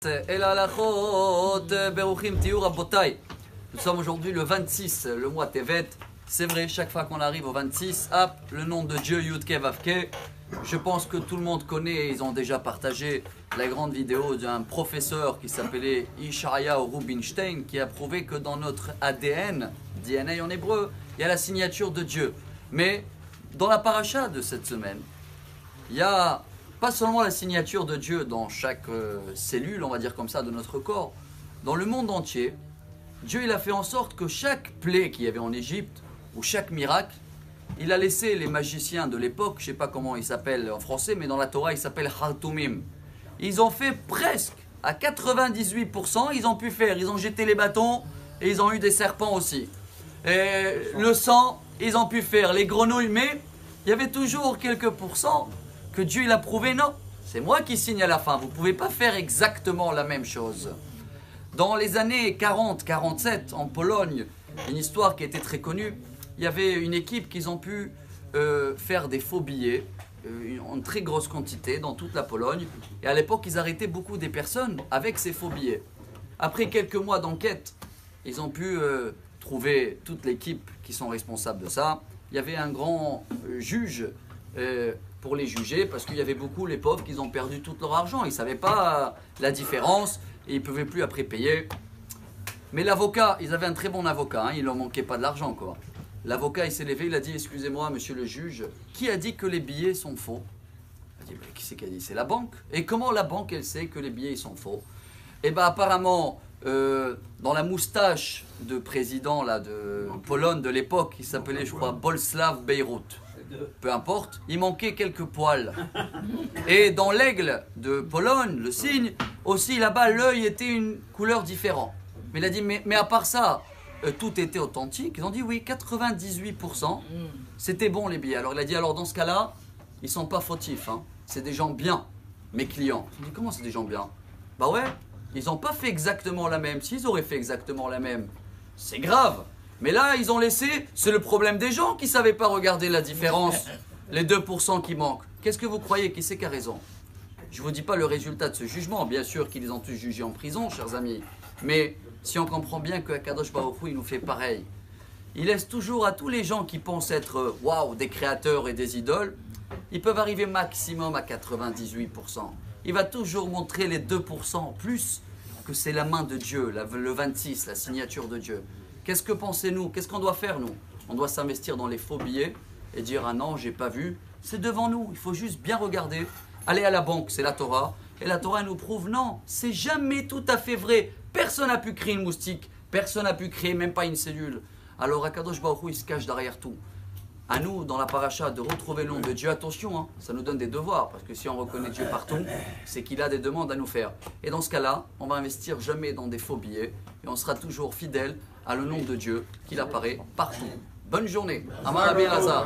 El halachot beruchim tiyu rabotai. Nous sommes aujourd'hui le 26, le mois Tevet. C'est vrai, chaque fois qu'on arrive au 26, hop, le nom de Dieu, Yudke Vavke. Je pense que tout le monde connaît, ils ont déjà partagé la grande vidéo d'un professeur qui s'appelait Yeshayahu Rubinstein, qui a prouvé que dans notre ADN, DNA en hébreu, il y a la signature de Dieu. Mais dans la paracha de cette semaine, il y a pas seulement la signature de Dieu dans chaque cellule, on va dire comme ça, de notre corps. Dans le monde entier, Dieu il a fait en sorte que chaque plaie qu'il y avait en Égypte, ou chaque miracle, il a laissé les magiciens de l'époque, je ne sais pas comment ils s'appellent en français, mais dans la Torah ils s'appellent Khartoumim. Ils ont fait presque, à 98%, ils ont pu faire, ils ont jeté les bâtons et ils ont eu des serpents aussi. Et le sang, ils ont pu faire, les grenouilles, mais il y avait toujours quelques pourcents que Dieu il a prouvé, non, c'est moi qui signe à la fin, vous ne pouvez pas faire exactement la même chose. Dans les années 40-47, en Pologne, une histoire qui était très connue, il y avait une équipe qui ont pu faire des faux billets en très grosse quantité dans toute la Pologne. Et à l'époque, ils arrêtaient beaucoup des personnes avec ces faux billets. Après quelques mois d'enquête, ils ont pu trouver toute l'équipe qui sont responsables de ça. Il y avait un grand juge pour les juger, parce qu'il y avait beaucoup les pauvres qui ont perdu tout leur argent. Ils ne savaient pas la différence et ils ne pouvaient plus après payer. Mais l'avocat, ils avaient un très bon avocat, hein, il ne leur manquait pas de l'argent, quoi. L'avocat, il s'est levé, il a dit « Excusez-moi, monsieur le juge, qui a dit que les billets sont faux ?» Il a dit « Qui c'est qui a dit ? C'est la banque. Et comment la banque, elle sait que les billets sont faux ?» Eh bien, apparemment, dans la moustache de président là, de Pologne de l'époque, il s'appelait, je crois, Bolesław Bierut. Peu importe, il manquait quelques poils. Et dans l'aigle de Pologne, le signe, aussi là-bas, l'œil était une couleur différente. Mais il a dit, mais à part ça, tout était authentique. Ils ont dit oui, 98%, c'était bon les billets. Alors il a dit, alors dans ce cas-là, ils ne sont pas fautifs, hein. C'est des gens bien, mes clients. Je dis, comment c'est des gens bien? Bah ouais, ils n'ont pas fait exactement la même. S'ils auraient fait exactement la même, c'est grave. Mais là, ils ont laissé, c'est le problème des gens qui ne savaient pas regarder la différence, les 2% qui manquent. Qu'est-ce que vous croyez? Qui c'est qui a raison? Je ne vous dis pas le résultat de ce jugement, bien sûr qu'ils les ont tous jugés en prison, chers amis. Mais si on comprend bien que Akadosh Baruch Hu, il nous fait pareil. Il laisse toujours à tous les gens qui pensent être, waouh, des créateurs et des idoles, ils peuvent arriver maximum à 98%. Il va toujours montrer les 2% en plus que c'est la main de Dieu, le 26, la signature de Dieu. Qu'est-ce que pensez-nous? Qu'est-ce qu'on doit faire, nous? On doit s'investir dans les faux billets et dire « Ah non, j'ai pas vu ». C'est devant nous, il faut juste bien regarder. Aller à la banque, c'est la Torah. Et la Torah nous prouve « Non, c'est jamais tout à fait vrai. Personne n'a pu créer une moustique. Personne n'a pu créer même pas une cellule. » Alors Akadosh Baruch Hu, il se cache derrière tout. À nous, dans la paracha, de retrouver le nom de Dieu. Attention, hein, ça nous donne des devoirs. Parce que si on reconnaît Dieu partout, c'est qu'il a des demandes à nous faire. Et dans ce cas-là, on va investir jamais dans des faux billets. Et on sera toujours fidèle à le nom de Dieu qu'il apparaît partout. Bonne journée. Amar Rabbi Elazar.